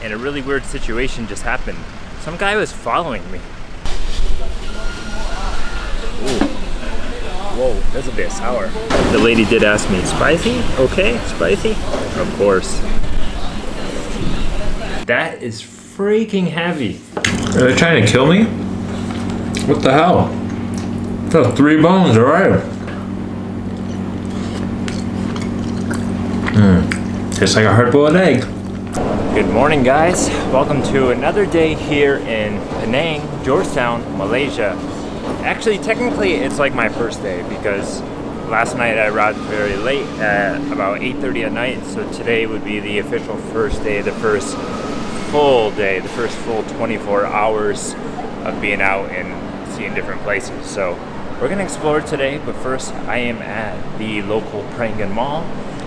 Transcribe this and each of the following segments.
and a really weird situation just happened. Some guy was following me. Ooh. Whoa, that's a bit sour. The lady did ask me, spicy? Okay, spicy? Of course. That is freaking heavy. Are they trying to kill me? What the hell? That's 3 bones, alright. Tastes like a hard-boiled egg. Good morning, guys. Welcome to another day here in Penang, Georgetown, Malaysia. Actually, technically, it's like my first day because last night I arrived very late at about 8:30 at night. So today would be the official first day, the first full day, the first full 24 hours of being out and seeing different places. So we're gonna explore today, but first I am at the local Prangan Mall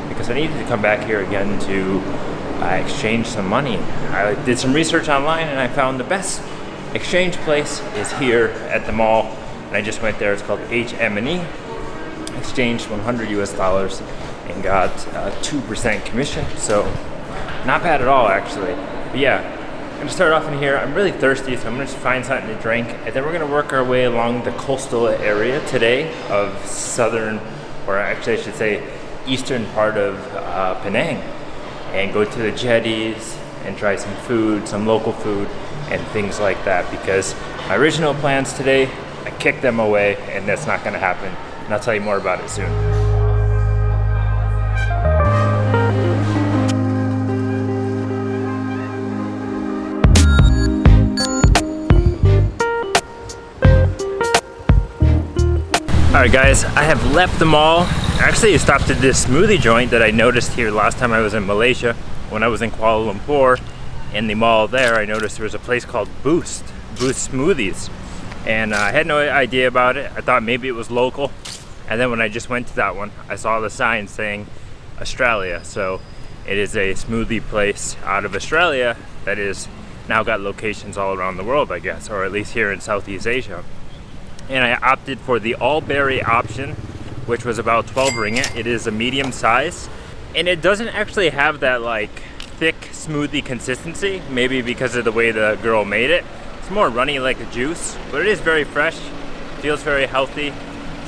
because I needed to come back here again to exchange some money. I did some research online and I found the best exchange place is here at the mall, and I just went there. It's called HM&E. Exchanged $100 and got 2% commission, so not bad at all actually. But yeah, I'm gonna start off in here. I'm really thirsty, so I'm gonna just find something to drink, and then we're gonna work our way along the coastal area today of southern, or actually I should say eastern part of Penang, and go to the Jettys and try some food, some local food and things like that, because my original plans today, I kicked them away and that's not gonna happen, and I'll tell you more about it soon. Alright guys, I have left the mall. Actually, I stopped at this smoothie joint that I noticed here last time I was in Malaysia. When I was in Kuala Lumpur, in the mall there, I noticed there was a place called Boost Smoothies. And I had no idea about it. I thought maybe it was local. And then when I just went to that one, I saw the sign saying Australia. So it is a smoothie place out of Australia that is now got locations all around the world, I guess, or at least here in Southeast Asia. And I opted for the all berry option, which was about 12 ringgit. It is a medium size, and it doesn't actually have that like thick smoothie consistency, maybe because of the way the girl made it. It's more runny like a juice, but it is very fresh, feels very healthy,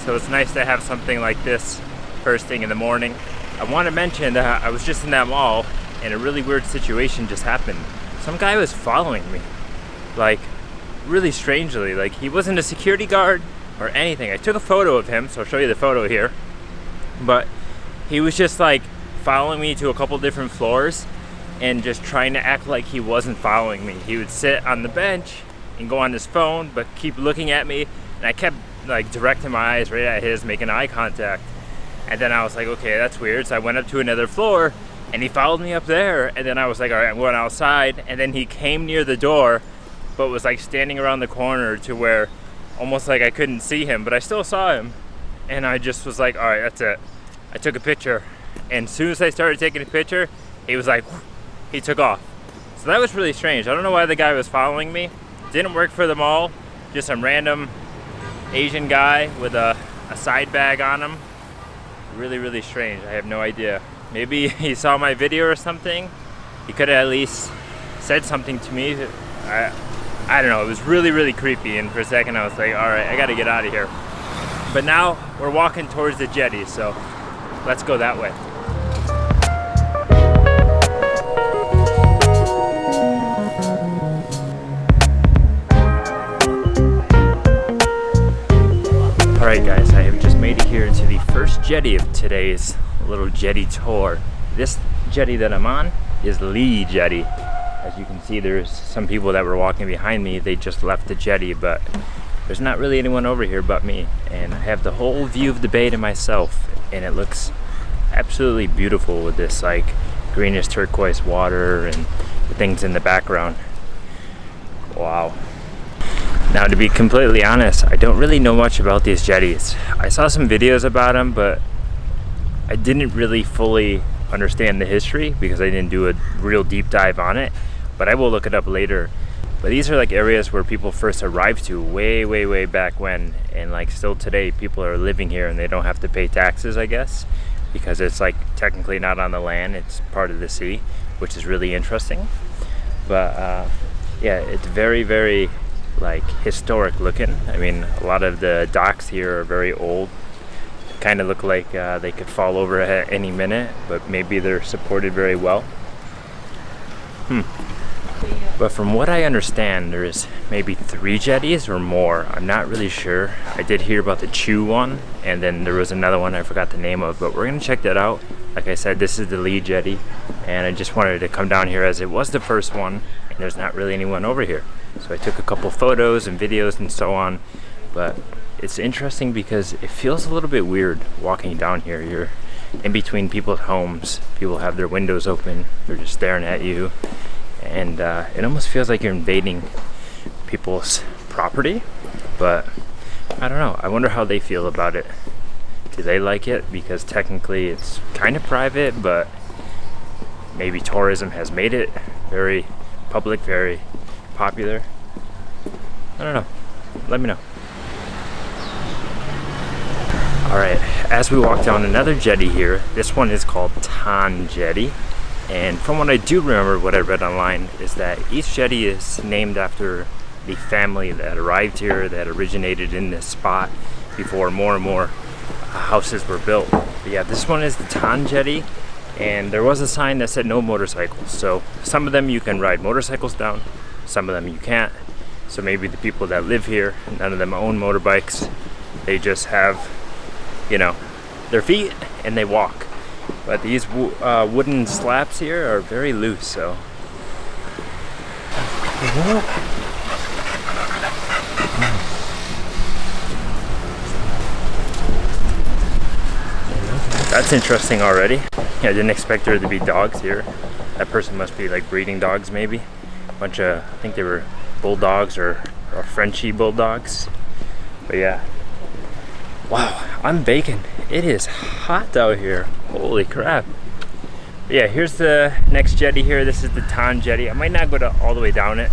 so it's nice to have something like this first thing in the morning. I want to mention that I was just in that mall and a really weird situation just happened. Some guy was following me, like really strangely. Like, he wasn't a security guard or anything. I took a photo of him, so I'll show you the photo here, but he was just like following me to a couple different floors and just trying to act like he wasn't following me. He would sit on the bench and go on his phone but keep looking at me, and I kept like directing my eyes right at his, making eye contact. And then I was like, okay, that's weird. So I went up to another floor and he followed me up there, and then I was like, all right, I'm going outside. And then he came near the door but was like standing around the corner to where almost like I couldn't see him, but I still saw him. And I just was like, all right, that's it. I took a picture, and as soon as I started taking a picture, he was like, he took off. So that was really strange. I don't know why the guy was following me. Didn't work for the mall, just some random Asian guy with a side bag on him. Really, really strange. I have no idea. Maybe he saw my video or something. He could have at least said something to me. I don't know, it was really, really creepy, and for a second I was like, all right, I gotta get out of here. But now we're walking towards the jetty, so let's go that way. All right guys, I have just made it here to the first jetty of today's little jetty tour. This jetty that I'm on is Lee Jetty. As you can see, there's some people that were walking behind me. They just left the jetty, but there's not really anyone over here but me. And I have the whole view of the bay to myself, and it looks absolutely beautiful with this like greenish turquoise water and the things in the background. Wow. Now, to be completely honest, I don't really know much about these jetties. I saw some videos about them, but I didn't really fully understand the history because I didn't do a real deep dive on it, but I will look it up later. But these are like areas where people first arrived to way back when, and like still today people are living here and they don't have to pay taxes, I guess, because it's like technically not on the land, it's part of the sea, which is really interesting. But yeah, it's very, very like historic looking. I mean, a lot of the docks here are very old. Kind of look like they could fall over at any minute, but maybe they're supported very well. But from what I understand, there's maybe 3 jetties or more. I'm not really sure. I did hear about the Chew one, and then there was another one I forgot the name of, but we're gonna check that out. Like I said, this is the lead jetty, and I just wanted to come down here as it was the first one, and there's not really anyone over here. So I took a couple photos and videos and so on, but it's interesting because it feels a little bit weird walking down here. You're in between people's homes. People have their windows open. They're just staring at you. And it almost feels like you're invading people's property. But I don't know. I wonder how they feel about it. Do they like it? Because technically it's kind of private, but maybe tourism has made it very public, very popular. I don't know. Let me know. Alright, as we walk down another jetty here, this one is called Tan Jetty. And from what I do remember, what I read online is that each jetty is named after the family that arrived here, that originated in this spot before more and more houses were built. But yeah, this one is the Tan Jetty, and there was a sign that said no motorcycles. So some of them you can ride motorcycles down, some of them you can't. So maybe the people that live here, none of them own motorbikes. They just have, you know, their feet and they walk. But these wooden slabs here are very loose, so. That's interesting already. Yeah, I didn't expect there to be dogs here. That person must be like breeding dogs maybe. A bunch of, I think they were bulldogs or Frenchie bulldogs. But yeah. Wow, I'm baking. It is hot out here. Holy crap. But yeah, here's the next jetty here. This is the Tan Jetty. I might not go all the way down it,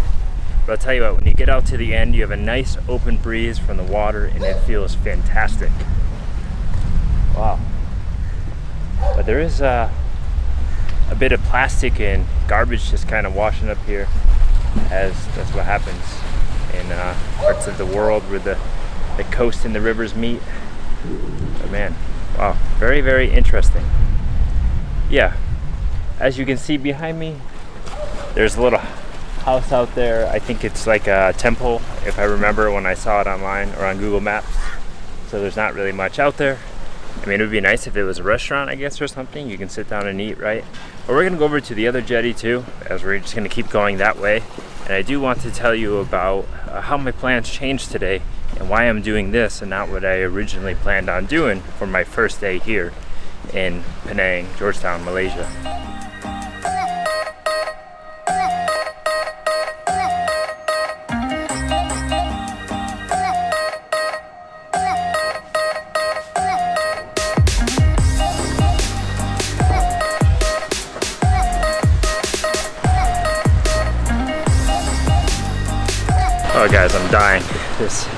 but I'll tell you what, when you get out to the end, you have a nice open breeze from the water and it feels fantastic. Wow. But there is a bit of plastic and garbage just kind of washing up here, as that's what happens in parts of the world where the coast and the rivers meet. But man, wow, very, very interesting. Yeah, as you can see behind me, there's a little house out there. I think it's like a temple, if I remember when I saw it online or on Google Maps. So there's not really much out there. I mean, it would be nice if it was a restaurant, I guess, or something. You can sit down and eat, right? But we're gonna go over to the other jetty too, as we're just gonna keep going that way. And I do want to tell you about how my plans changed today and why I'm doing this and not what I originally planned on doing for my first day here in Penang, Georgetown, Malaysia. Oh guys, I'm dying. This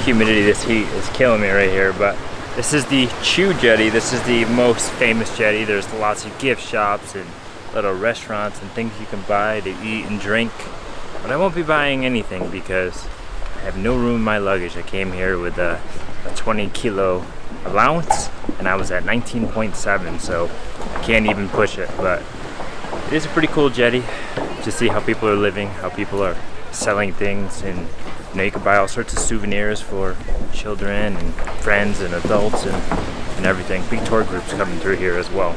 humidity, this heat is killing me right here, but this is the Chew Jetty. This is the most famous jetty. There's lots of gift shops and little restaurants and things you can buy to eat and drink. But I won't be buying anything because I have no room in my luggage. I came here with a 20 kilo allowance and I was at 19.7, so I can't even push it. But it is a pretty cool jetty to see how people are living, how people are selling things, and you know, you can buy all sorts of souvenirs for children and friends and adults and everything. Big tour groups coming through here as well,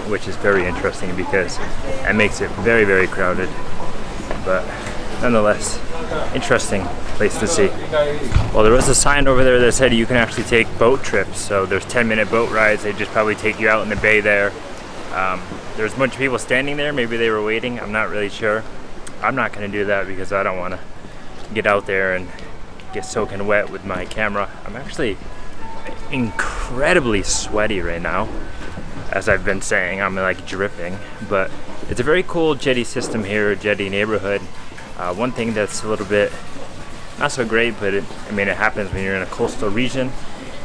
which is very interesting because that makes it very, very crowded, but nonetheless interesting place to see. Well, there was a sign over there that said you can actually take boat trips, so there's 10-minute boat rides. They just probably take you out in the bay there. There's a bunch of people standing there. Maybe they were waiting, I'm not really sure. I'm not going to do that because I don't want to get out there and get soaking wet with my camera. I'm actually incredibly sweaty right now. As I've been saying, I'm like dripping, but it's a very cool jetty system here, jetty neighborhood. One thing that's a little bit not so great, but it happens when you're in a coastal region,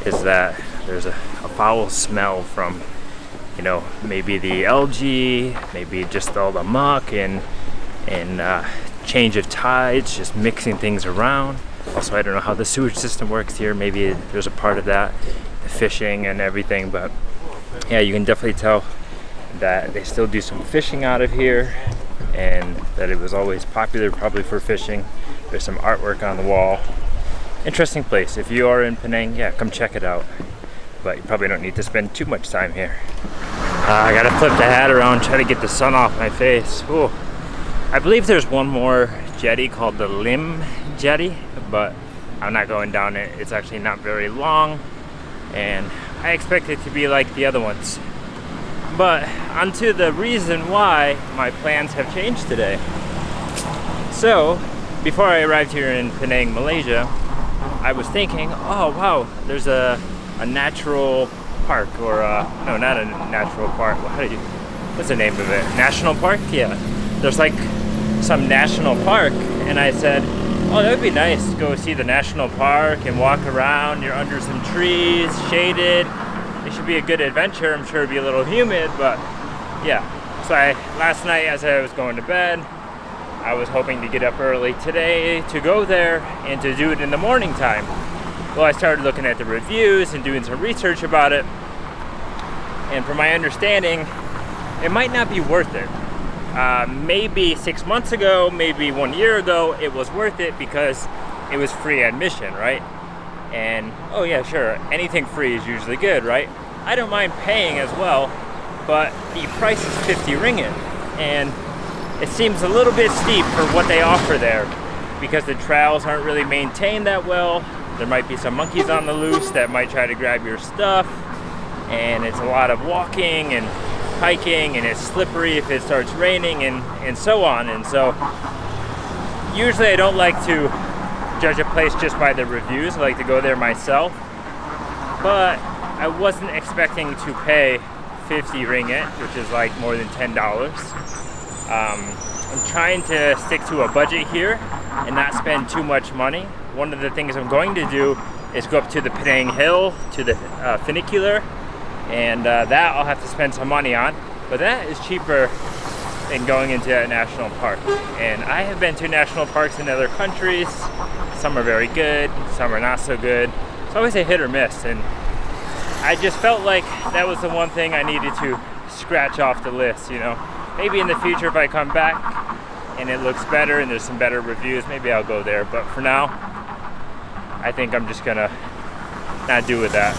is that there's a foul smell from, you know, maybe the algae, maybe just all the muck, and and change of tides, just mixing things around. Also, I don't know how the sewage system works here. Maybe there's a part of that, the fishing and everything, but yeah, you can definitely tell that they still do some fishing out of here, and that it was always popular probably for fishing. There's some artwork on the wall. Interesting place. If you are in Penang, yeah, come check it out. But you probably don't need to spend too much time here. I gotta flip the hat around, try to get the sun off my face. Ooh. I believe there's one more jetty called the Lim Jetty, but I'm not going down it. It's actually not very long, and I expect it to be like the other ones. But onto the reason why my plans have changed today. So, before I arrived here in Penang, Malaysia, I was thinking, oh wow, there's a natural park, or no, not a natural park. What's the name of it? National park? Yeah. There's like some national park, and I said, oh, that would be nice to go see the national park and walk around. You're under some trees, shaded. It should be a good adventure. I'm sure it'd be a little humid, but yeah. So last night as I was going to bed, I was hoping to get up early today to go there and to do it in the morning time. Well, I started looking at the reviews and doing some research about it, and from my understanding, it might not be worth it. Maybe 6 months ago, maybe 1 year ago, it was worth it because it was free admission, right? And oh yeah, sure, anything free is usually good, right? I don't mind paying as well, but the price is 50 ringgit, and it seems a little bit steep for what they offer there, because the trails aren't really maintained that well. There might be some monkeys on the loose that might try to grab your stuff, and it's a lot of walking and hiking, and it's slippery if it starts raining, and so on. And so usually I don't like to judge a place just by the reviews. I like to go there myself, but I wasn't expecting to pay 50 ringgit, which is like more than $10. I'm trying to stick to a budget here and not spend too much money. One of the things I'm going to do is go up to the Penang Hill, to the funicular, and that I'll have to spend some money on, but that is cheaper than going into a national park. And I have been to national parks in other countries. Some are very good, some are not so good. It's always a hit or miss, and I just felt like that was the one thing I needed to scratch off the list, you know. Maybe in the future if I come back and it looks better and there's some better reviews, maybe I'll go there. But for now, I think I'm just gonna not do with that.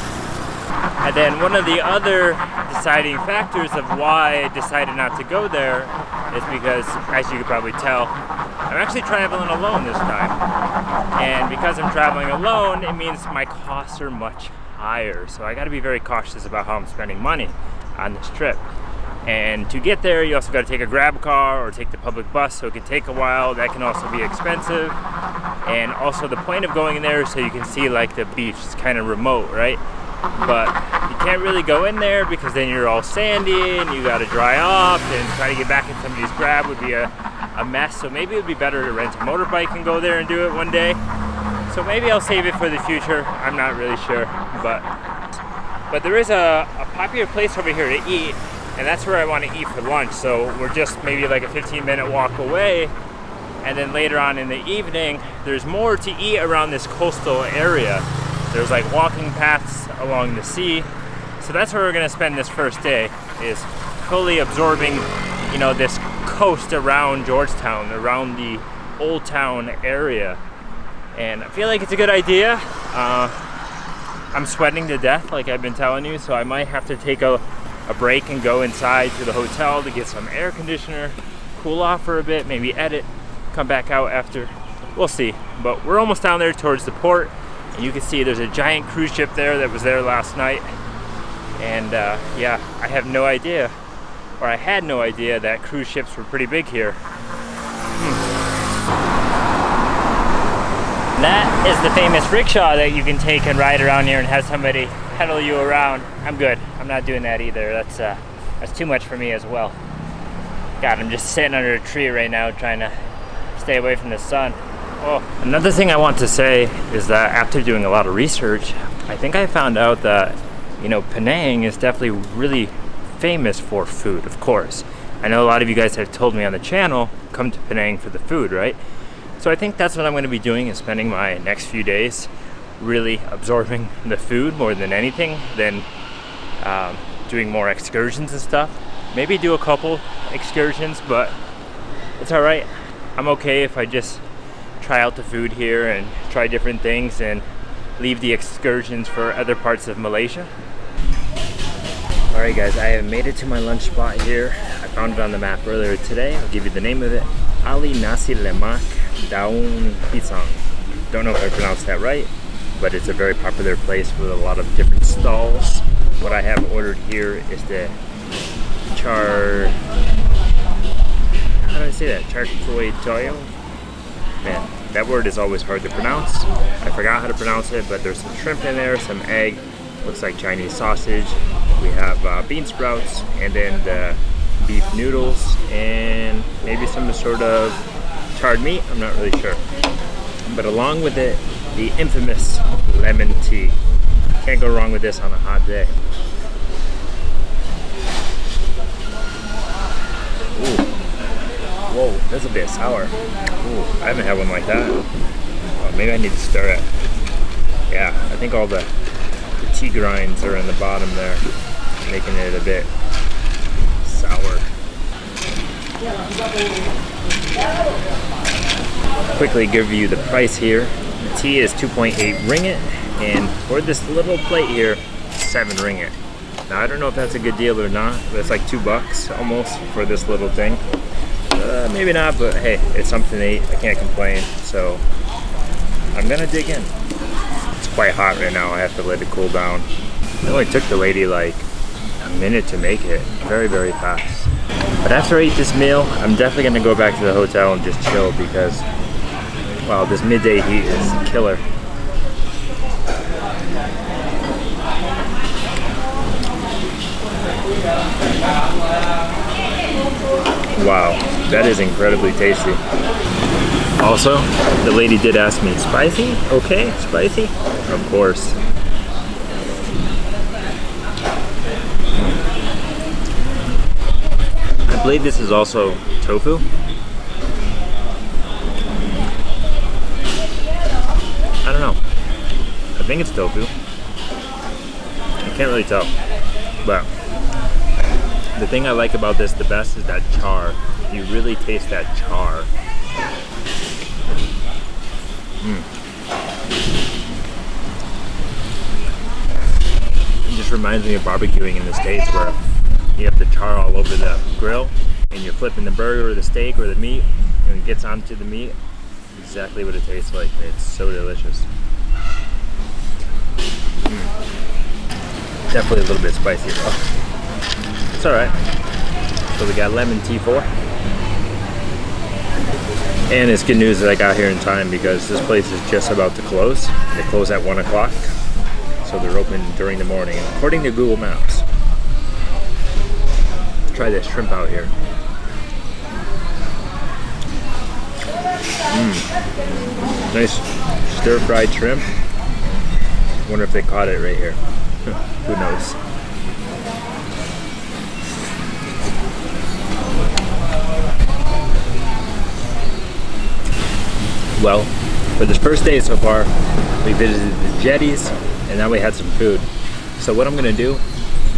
And then one of the other deciding factors of why I decided not to go there is because, as you could probably tell, I'm actually traveling alone this time. And because I'm traveling alone, it means my costs are much higher. So I gotta be very cautious about how I'm spending money on this trip. And to get there, you also got to take a grab car or take the public bus, so it can take a while. That can also be expensive. And also the point of going in there is so you can see like the beach. It's kind of remote, right? But you can't really go in there because then you're all sandy and you got to dry off, and try to get back in somebody's grab would be a mess. So maybe it would be better to rent a motorbike and go there and do it one day. So maybe I'll save it for the future. I'm not really sure. But there is a popular place over here to eat, and that's where I want to eat for lunch. So we're just maybe like a 15-minute walk away, and then later on in the evening there's more to eat around this coastal area. There's like walking paths along the sea, so that's where we're going to spend this first day, is fully absorbing, you know, this coast around Georgetown, around the Old Town area. And I feel like it's a good idea. I'm sweating to death like I've been telling you, so I might have to take a break and go inside to the hotel to get some air conditioner, cool off for a bit, maybe edit, come back out after. We'll see. But we're almost down there towards the port, and you can see there's a giant cruise ship there that was there last night. And yeah, I have no idea, or I had no idea that cruise ships were pretty big here. That is the famous rickshaw that you can take and ride around here and have somebody pedal you around. I'm good. I'm not doing that either. That's too much for me as well. God, I'm just sitting under a tree right now trying to stay away from the sun. Oh. Another thing I want to say is that after doing a lot of research, I think I found out that, you know, Penang is definitely really famous for food, of course. I know a lot of you guys have told me on the channel, come to Penang for the food, right? So I think that's what I'm going to be doing, is spending my next few days really absorbing the food more than anything, than doing more excursions and stuff. Maybe do a couple excursions, but it's all right. I'm okay if I just try out the food here and try different things and leave the excursions for other parts of Malaysia. Alright guys, I have made it to my lunch spot here. I found it on the map earlier today. I'll give you the name of it. Ali Nasi Lemak Daun Pisang. Don't know if I pronounced that right, but it's a very popular place with a lot of different stalls. What I have ordered here is the Char... How do I say that? Char Teow? Man, that word is always hard to pronounce. I forgot how to pronounce it, but there's some shrimp in there, some egg, looks like Chinese sausage. We have bean sprouts, and then the beef noodles, and maybe some sort of charred meat, I'm not really sure. But along with it, the infamous lemon tea. Can't go wrong with this on a hot day. Ooh. Whoa, that's a bit sour. Ooh, I haven't had one like that. Oh, maybe I need to stir it. Yeah, I think all the tea grinds are in the bottom there, making it a bit sour. Quickly give you the price here. The tea is 2.8 ringgit, and for this little plate here, 7 ringgit. Now I don't know if that's a good deal or not, but it's like $2 almost for this little thing. Maybe not, but hey, it's something to eat. I can't complain, so I'm gonna dig in. It's quite hot right now. I have to let it cool down. It only took the lady like a minute to make it. Very, very fast. But after I eat this meal, I'm definitely gonna go back to the hotel and just chill because, wow, this midday heat is killer. Wow, that is incredibly tasty. Also, the lady did ask me, spicy? Okay, spicy? Of course. I believe this is also tofu. I don't know. I think it's tofu. I can't really tell. But the thing I like about this the best is that char. You really taste that char. It just reminds me of barbecuing in the States, where you have the char all over the grill and you're flipping the burger or the steak or the meat and it gets onto the meat. Exactly what it tastes like. It's so delicious. Definitely a little bit spicy though. It's alright. So we got lemon tea for. And it's good news that I got here in time because this place is just about to close. They close at 1 o'clock. So they're open during the morning, according to Google Maps. Let's try this shrimp out here. Nice stir-fried shrimp. Wonder if they caught it right here. Who knows? Well, for this first day so far, we visited the Jettys, and now we had some food. So what I'm gonna do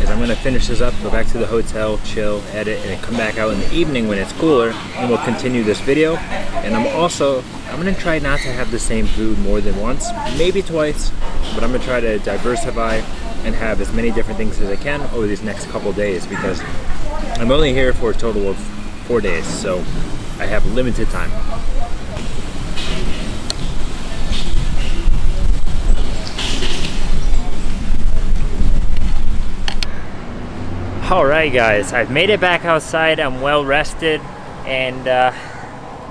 is I'm gonna finish this up, go back to the hotel, chill, edit, and then come back out in the evening when it's cooler, and we'll continue this video. And I'm gonna try not to have the same food more than once, maybe twice, but I'm gonna try to diversify and have as many different things as I can over these next couple days, because I'm only here for a total of 4 days, so I have limited time. Alright guys, I've made it back outside. I'm well rested, and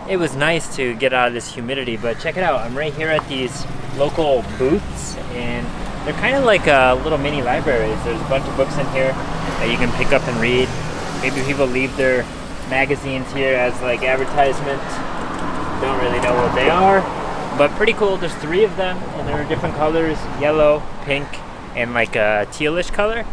it was nice to get out of this humidity, but check it out. I'm right here at these local booths, and they're kind of like little mini libraries. There's a bunch of books in here that you can pick up and read. Maybe people leave their magazines here as like advertisement. Don't really know what they are, but pretty cool. There's 3 of them, and they're different colors: yellow, pink, and like a tealish color.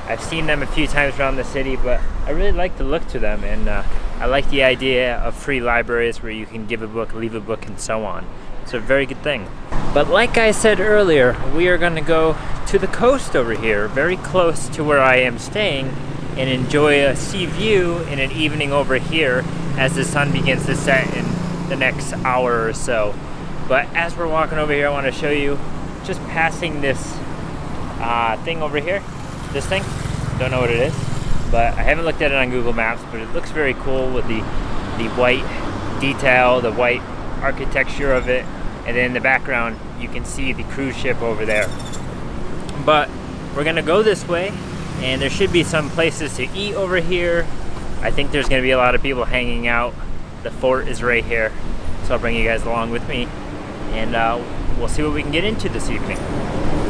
I've seen them a few times around the city, but I really like the look to them, and I like the idea of free libraries where you can give a book, leave a book, and so on. It's a very good thing. But like I said earlier, we are gonna go to the coast over here, very close to where I am staying, and enjoy a sea view in an evening over here as the sun begins to set in the next hour or so. But as we're walking over here, I want to show you, just passing this thing over here. This thing, don't know what it is, but I haven't looked at it on Google Maps, but it looks very cool with the white detail, the white architecture of it, and then in the background you can see the cruise ship over there. But we're gonna go this way, and there should be some places to eat over here. I think there's gonna be a lot of people hanging out. The fort is right here, so I'll bring you guys along with me, and we'll see what we can get into this evening.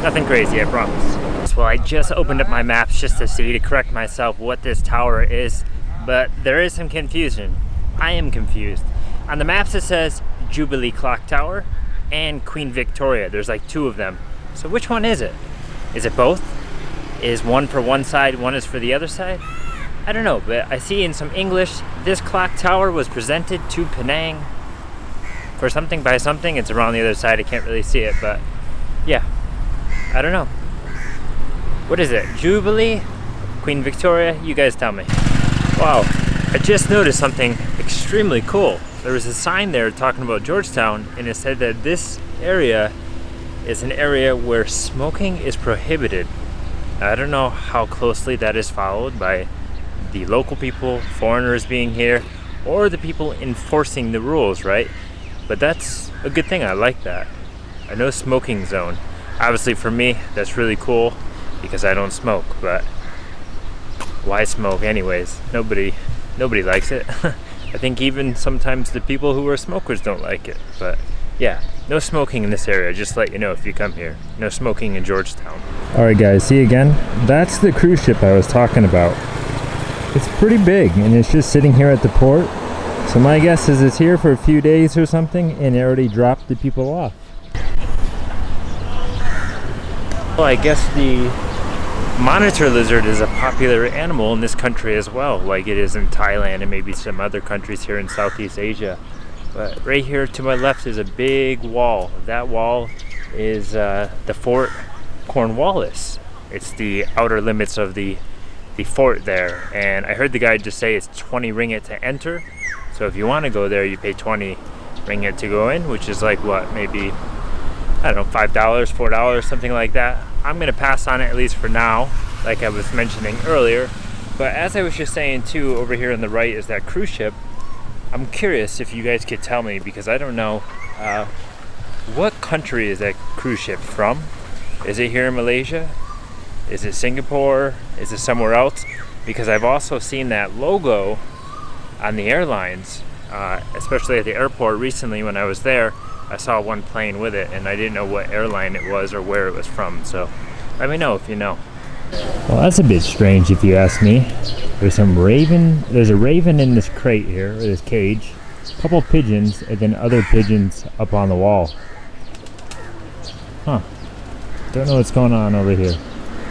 Nothing crazy, I promise. Well, I just opened up my maps just to see, to correct myself, what this tower is, but there is some confusion. I am confused. On the maps it says Jubilee Clock Tower and Queen Victoria. There's like two of them. So which one is it? Is it both? Is one for one side, one is for the other side? I don't know, but I see in some English, this clock tower was presented to Penang for something by something. It's around the other side, I can't really see it, but yeah, I don't know. What is it? Jubilee? Queen Victoria? You guys tell me. Wow, I just noticed something extremely cool. There was a sign there talking about Georgetown, and it said that this area is an area where smoking is prohibited. I don't know how closely that is followed by the local people, foreigners being here, or the people enforcing the rules, right? But that's a good thing, I like that. A no smoking zone. Obviously for me, that's really cool because I don't smoke, but why smoke anyways? Nobody likes it. I think even sometimes the people who are smokers don't like it, but yeah, no smoking in this area, just to let you know if you come here. No smoking in Georgetown. Alright guys, see again? That's the cruise ship I was talking about. It's pretty big, and it's just sitting here at the port. So my guess is it's here for a few days or something, and it already dropped the people off. Well, I guess the monitor lizard is a popular animal in this country as well, like it is in Thailand and maybe some other countries here in Southeast Asia. But right here to my left is a big wall. That wall is the Fort Cornwallis. It's the outer limits of the fort there, and I heard the guy just say it's 20 ringgit to enter. So if you want to go there, you pay 20 ringgit to go in, which is like what, maybe, I don't know, $5, $4, something like that. I'm gonna pass on it at least for now, like I was mentioning earlier. But as I was just saying too, over here on the right is that cruise ship. I'm curious if you guys could tell me, because I don't know, what country is that cruise ship from? Is it here in Malaysia? Is it Singapore? Is it somewhere else? Because I've also seen that logo on the airlines, especially at the airport recently when I was there. I saw one plane with it, and I didn't know what airline it was or where it was from, so let me know if you know. Well, that's a bit strange if you ask me. There's a raven in this crate here, or this cage, a couple pigeons, and then other pigeons up on the wall. Huh. Don't know what's going on over here.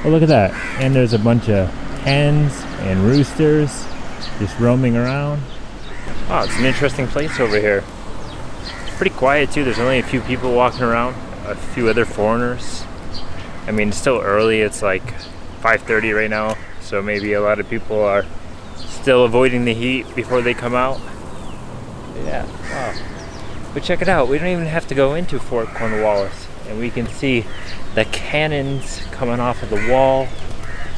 Oh, look at that. And there's a bunch of hens and roosters just roaming around. Oh, it's an interesting place over here. Pretty quiet too. There's only a few people walking around, a few other foreigners. I mean, it's still early. It's like 5:30 right now, so maybe a lot of people are still avoiding the heat before they come out. But yeah, wow. But check it out. We don't even have to go into Fort Cornwallis, and we can see the cannons coming off of the wall.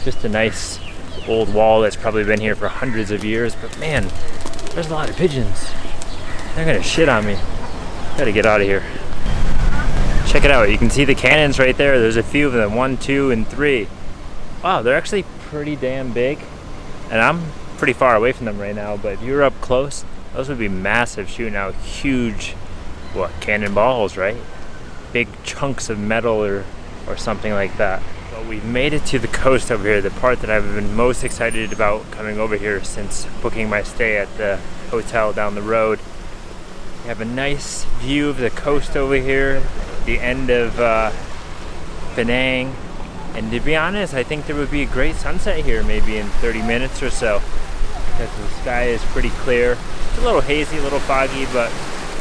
Just a nice old wall that's probably been here for hundreds of years. But man, there's a lot of pigeons. They're gonna shit on me. Gotta get out of here. Check it out. You can see the cannons right there. There's a few of them, 1, 2, and 3. Wow, they're actually pretty damn big. And I'm pretty far away from them right now, but if you were up close, those would be massive, shooting out huge, what, cannonballs, right? Big chunks of metal or something like that. Well, we've made it to the coast over here, the part that I've been most excited about coming over here since booking my stay at the hotel down the road. We have a nice view of the coast over here, the end of Penang. And to be honest, I think there would be a great sunset here maybe in 30 minutes or so, because the sky is pretty clear. It's a little hazy, a little foggy, but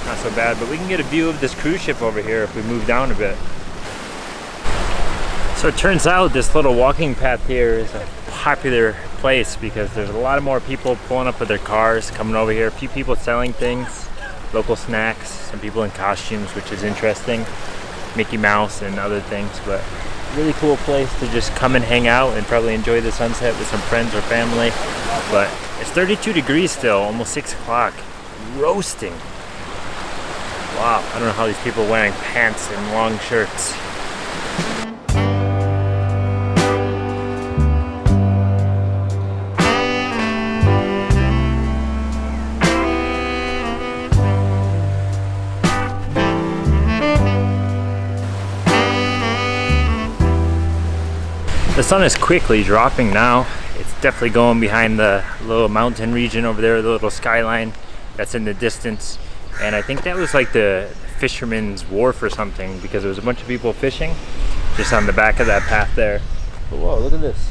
not so bad. But we can get a view of this cruise ship over here if we move down a bit. So it turns out this little walking path here is a popular place because there's a lot more people pulling up with their cars, coming over here. A few people selling things, local snacks, some people in costumes, which is interesting. Mickey Mouse and other things, but really cool place to just come and hang out and probably enjoy the sunset with some friends or family. But it's 32 degrees still, almost 6 o'clock. Roasting. Wow, I don't know how these people are wearing pants and long shirts. The sun is quickly dropping now. It's definitely going behind the little mountain region over there, the little skyline that's in the distance. And I think that was like the fisherman's wharf or something, because there was a bunch of people fishing just on the back of that path there. But whoa, look at this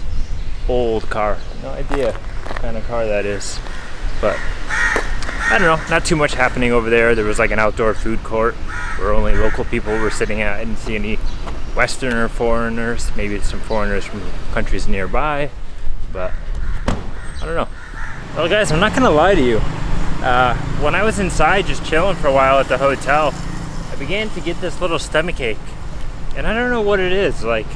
old car. No idea what kind of car that is. But I don't know, not too much happening over there. There was like an outdoor food court where only local people were sitting at. I didn't see any Western or foreigners, maybe some foreigners from countries nearby, but I don't know. Well guys, I'm not gonna lie to you. When I was inside just chilling for a while at the hotel, I began to get this little stomach ache. And I don't know what it is. Like,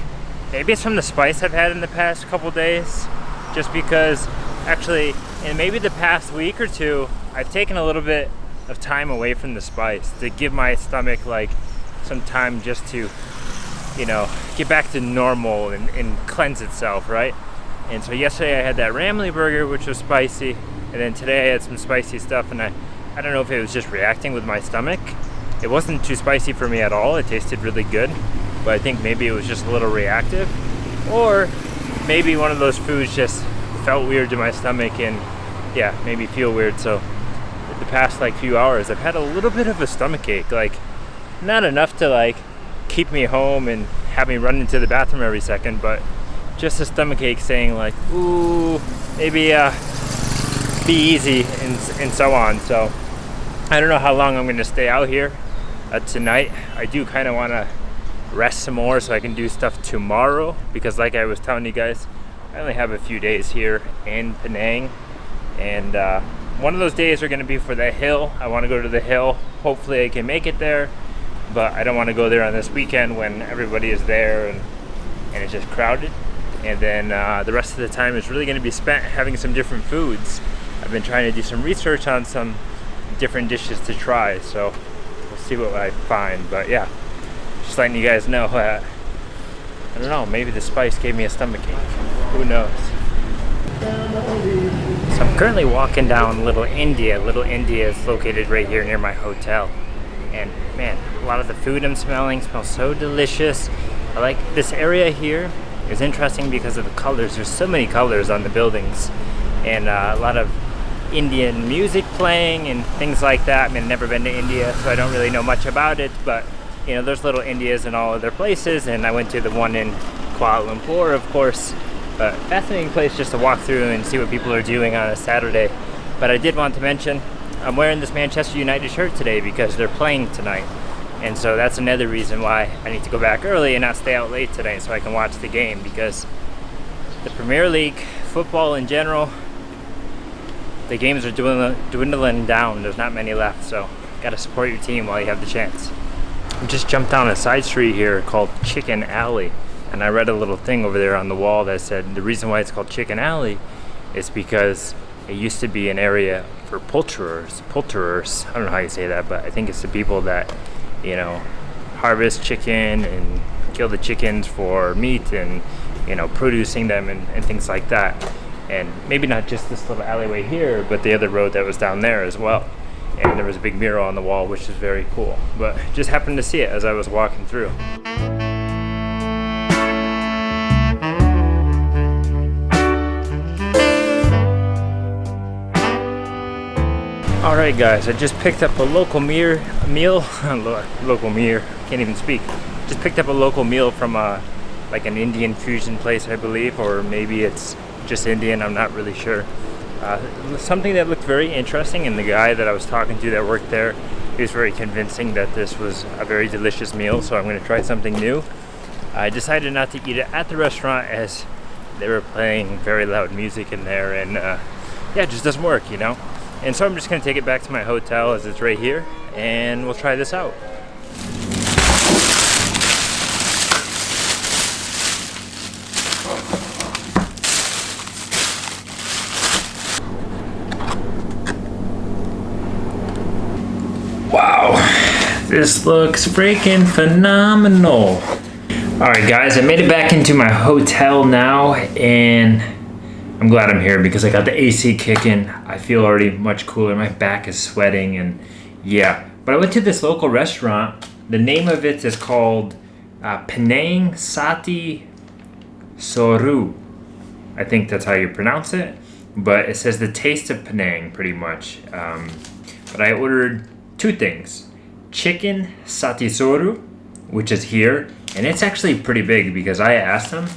maybe it's from the spice I've had in the past couple days, just because actually in maybe the past week or two, I've taken a little bit of time away from the spice to give my stomach like some time just to, you know, get back to normal and cleanse itself, right? And so yesterday I had that Ramly burger, which was spicy, and then today I had some spicy stuff, and I don't know if it was just reacting with my stomach. It wasn't too spicy for me at all. It tasted really good, but I think maybe it was just a little reactive, or maybe one of those foods just felt weird to my stomach and yeah, made me feel weird. So the past like few hours I've had a little bit of a stomach ache, like not enough to like keep me home and have me run into the bathroom every second, but just a stomach ache saying like, ooh, maybe be easy and so on. So I don't know how long I'm gonna stay out here tonight. I do kind of want to rest some more so I can do stuff tomorrow, because like I was telling you guys, I only have a few days here in Penang, and one of those days are going to be for the hill. I want to go to the hill. Hopefully I can make it there, but I don't want to go there on this weekend when everybody is there and it's just crowded. And then the rest of the time is really going to be spent having some different foods. I've been trying to do some research on some different dishes to try, so we'll see what I find. But yeah, just letting you guys know, I don't know, maybe the spice gave me a stomach ache. Who knows? So I'm currently walking down Little India. Little India is located right here near my hotel. And man, a lot of the food I'm smelling smells so delicious. I like this area here. It's interesting because of the colors. There's so many colors on the buildings, and a lot of Indian music playing and things like that. I mean, I've never been to India, so I don't really know much about it, but you know, there's Little Indias in all other places, and I went to the one in Kuala Lumpur, of course. But fascinating place just to walk through and see what people are doing on a Saturday. But I did want to mention, I'm wearing this Manchester United shirt today because they're playing tonight. And so that's another reason why I need to go back early and not stay out late today so I can watch the game, because the Premier League, football in general, the games are dwindling down. There's not many left, so gotta support your team while you have the chance. I just jumped down a side street here called Chicken Alley, and I read a little thing over there on the wall that said the reason why it's called Chicken Alley is because it used to be an area for poulterers. I don't know how you say that, but I think it's the people that, you know, harvest chicken and kill the chickens for meat and, you know, producing them and things like that. And maybe not just this little alleyway here, but the other road that was down there as well. And there was a big mural on the wall, which is very cool. But just happened to see it as I was walking through. Alright guys, I just picked up a local local meal, can't even speak. Just picked up a local meal from like an Indian fusion place, I believe, or maybe it's just Indian, I'm not really sure. Something that looked very interesting, and the guy that I was talking to that worked there, he was very convincing that this was a very delicious meal, so I'm going to try something new. I decided not to eat it at the restaurant as they were playing very loud music in there, and yeah, it just doesn't work, you know? And so I'm just going to take it back to my hotel as it's right here, and we'll try this out. Wow, this looks freaking phenomenal. Alright guys, I made it back into my hotel now, and I'm glad I'm here because I got the AC kicking. I feel already much cooler. My back is sweating, and yeah. But I went to this local restaurant. The name of it is called Penang Sattisorru. I think that's how you pronounce it. But it says the taste of Penang, pretty much. But I ordered two things. Chicken Sattisorru, which is here. And it's actually pretty big because I asked him,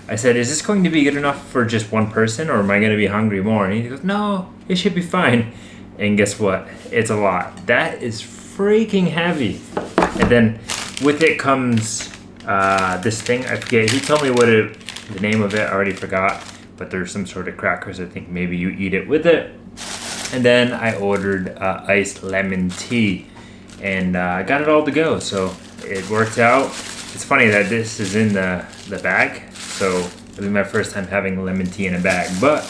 I said, is this going to be good enough for just one person, or am I going to be hungry more? And he goes, no, it should be fine. And guess what? It's a lot. That is freaking heavy. And then with it comes this thing. I forget. He told me the name of it. I already forgot. But there's some sort of crackers. I think maybe you eat it with it. And then I ordered iced lemon tea. And I got it all to go. So it worked out. It's funny that this is in the bag, so it'll be my first time having lemon tea in a bag. But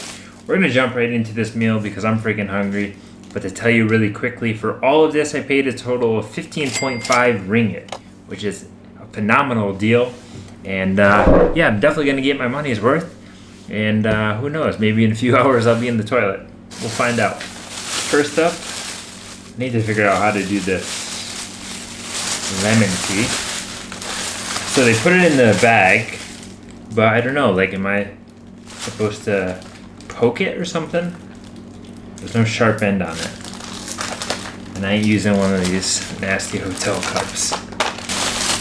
we're gonna jump right into this meal because I'm freaking hungry. But to tell you really quickly, for all of this I paid a total of 15.5 ringgit, which is a phenomenal deal. And yeah, I'm definitely gonna get my money's worth. And who knows, maybe in a few hours I'll be in the toilet. We'll find out. First up, I need to figure out how to do this lemon tea. So they put it in the bag, but I don't know, like, am I supposed to poke it or something? There's no sharp end on it. And I ain't using one of these nasty hotel cups.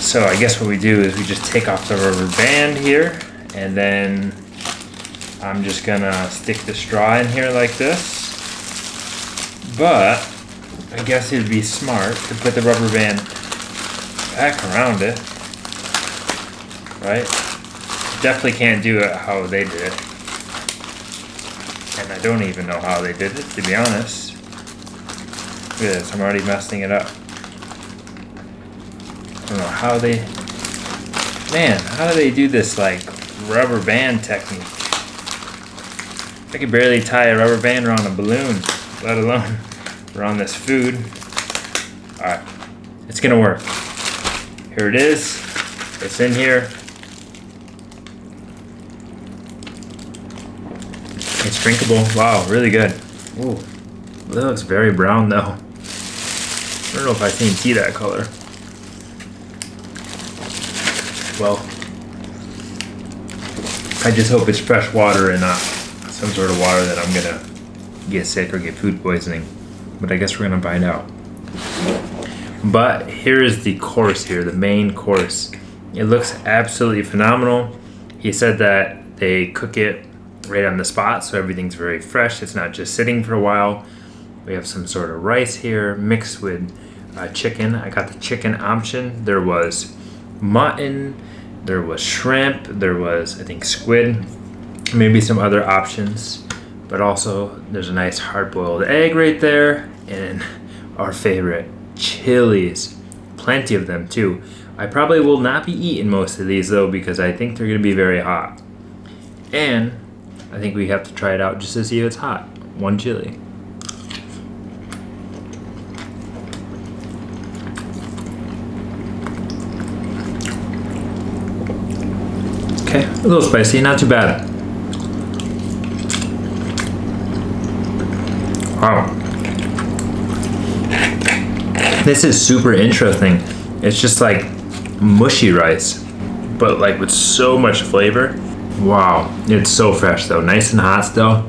So I guess what we do is we just take off the rubber band here, and then I'm just gonna stick the straw in here like this. But I guess it'd be smart to put the rubber band back around it. Right? Definitely can't do it how they did it. And I don't even know how they did it, to be honest. Look at this, I'm already messing it up. I don't know how they... Man, how do they do this, like, rubber band technique? I could barely tie a rubber band around a balloon, let alone around this food. Alright, it's gonna work. Here it is. It's in here. It's drinkable. Wow, really good. Ooh, that looks very brown though. I don't know if I've seen tea that color. Well, I just hope it's fresh water and not some sort of water that I'm gonna get sick or get food poisoning. But I guess we're gonna find out. But here is the course here, the main course. It looks absolutely phenomenal. He said that they cook it right on the spot, so everything's very fresh. It's not just sitting for a while. We have some sort of rice here mixed with chicken. I got the chicken option. There was mutton, there was shrimp, there was, I think, squid, maybe some other options. But also, there's a nice hard-boiled egg right there, and our favorite, chilies. Plenty of them, too. I probably will not be eating most of these, though, because I think they're going to be very hot. And I think we have to try it out just to see if it's hot. One chili. Okay, a little spicy, not too bad. Wow. This is super interesting. It's just like mushy rice, but like with so much flavor. Wow, it's so fresh though, nice and hot still.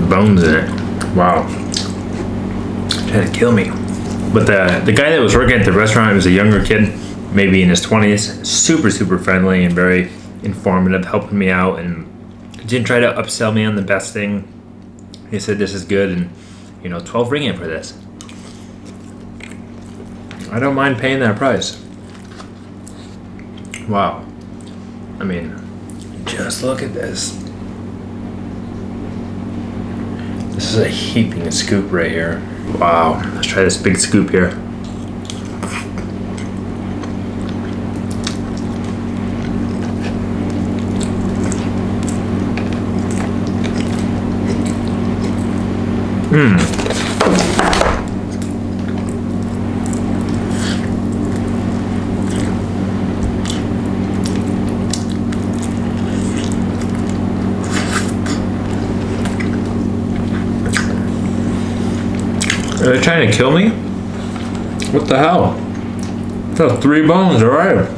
Bones in it. Wow. Trying to kill me. But the guy that was working at the restaurant was a younger kid, maybe in his 20s, super friendly and very informative, helping me out, and didn't try to upsell me on the best thing. He said this is good, and 12 ringgit for this. I don't mind paying that price. Wow. I mean, just look at this. This is a heaping scoop right here. Wow, let's try this big scoop here. Are they trying to kill me? What the hell? That's 3 bones, alright.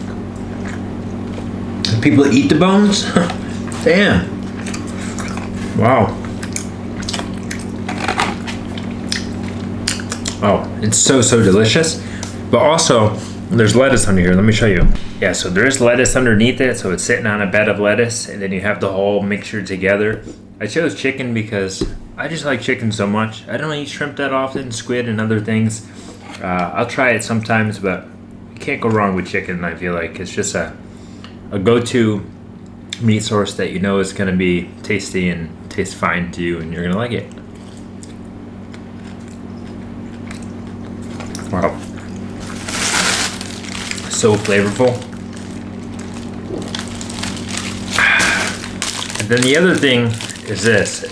People eat the bones? Damn. Wow. Oh, it's so delicious. But also, there's lettuce under here. Let me show you. Yeah, so there's lettuce underneath it, so it's sitting on a bed of lettuce, and then you have the whole mixture together. I chose chicken because I just like chicken so much. I don't eat shrimp that often, squid and other things. I'll try it sometimes, but you can't go wrong with chicken, I feel like. It's just a go-to meat source that you know is going to be tasty and taste fine to you, and you're going to like it. Wow. So flavorful. And then the other thing is this.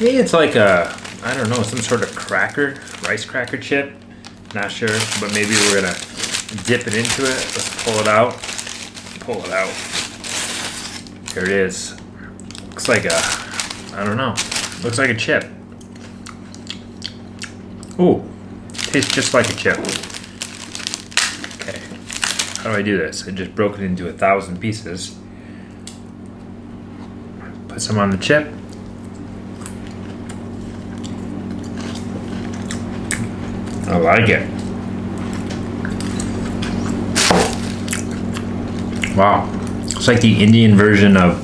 Maybe it's like I don't know, some sort of cracker, rice cracker chip. Not sure, but maybe we're gonna dip it into it. Let's pull it out. Pull it out. Here it is. Looks like I don't know. Looks like a chip. Ooh, tastes just like a chip. Okay, how do I do this? I just broke it into 1,000 pieces. Put some on the chip. I like it. Wow. It's like the Indian version of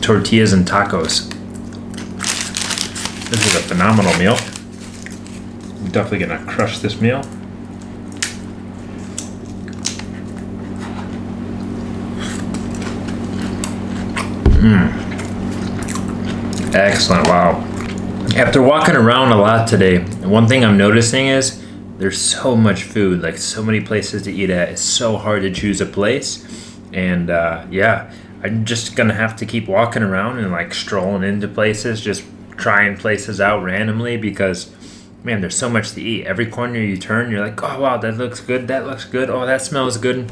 tortillas and tacos. This is a phenomenal meal. I'm definitely gonna crush this meal. Excellent, wow. After walking around a lot today, one thing I'm noticing is there's so much food, like so many places to eat at. It's so hard to choose a place. And yeah, I'm just gonna have to keep walking around and like strolling into places, just trying places out randomly because, man, there's so much to eat. Every corner you turn, you're like, oh wow, that looks good, that looks good, oh that smells good.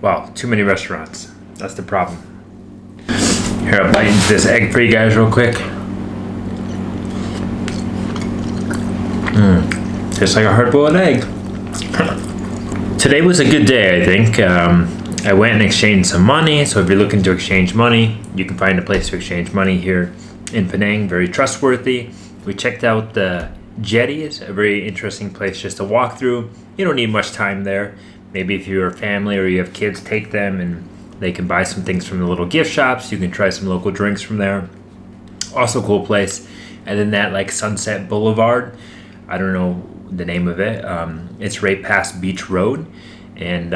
Wow, too many restaurants. That's the problem. Here, I'll bite into this egg for you guys real quick. Just like a hard-boiled egg. Today was a good day, I think. I went and exchanged some money, so if you're looking to exchange money, you can find a place to exchange money here in Penang, very trustworthy. We checked out the Jettys, a very interesting place just to walk through. You don't need much time there. Maybe if you're a family or you have kids, take them and they can buy some things from the little gift shops. You can try some local drinks from there. Also a cool place. And then that like Sunset Boulevard, I don't know the name of it. It's right past Beach Road. And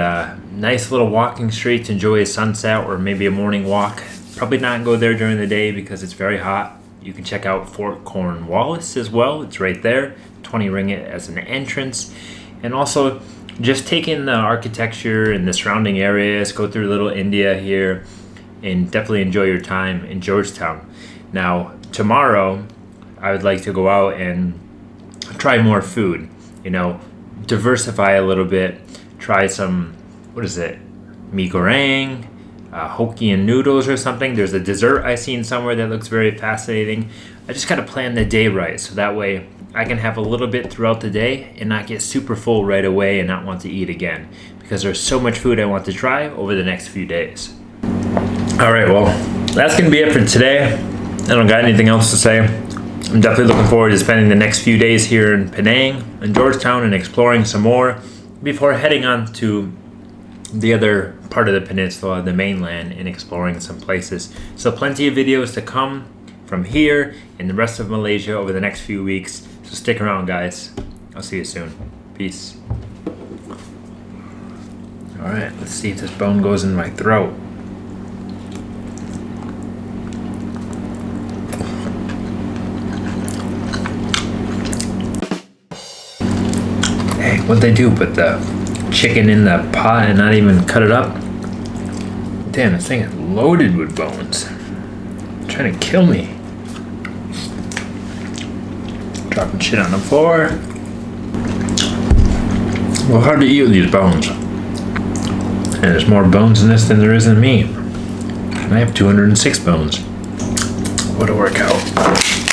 nice little walking street to enjoy a sunset or maybe a morning walk. Probably not go there during the day because it's very hot. You can check out Fort Cornwallis as well. It's right there. 20 ringgit as an entrance. And also just take in the architecture and the surrounding areas. Go through Little India here and definitely enjoy your time in Georgetown. Now, tomorrow, I would like to go out and try more food. You know, diversify a little bit. Try some, what is it? Mee goreng, Hokkien noodles or something. There's a dessert I seen somewhere that looks very fascinating. I just gotta plan the day right so that way I can have a little bit throughout the day and not get super full right away and not want to eat again because there's so much food I want to try over the next few days. All right, well, that's gonna be it for today. I don't got anything else to say. I'm definitely looking forward to spending the next few days here in Penang and Georgetown and exploring some more before heading on to the other part of the peninsula, the mainland, and exploring some places. So plenty of videos to come from here and the rest of Malaysia over the next few weeks. So stick around, guys. I'll see you soon. Peace. All right, let's see if this bone goes in my throat. Hey, what'd they do? Put the chicken in the pot and not even cut it up? Damn, this thing is loaded with bones. Trying to kill me. Dropping shit on the floor. Well, hard to eat with these bones. And there's more bones in this than there is in me. And I have 206 bones. What a workout.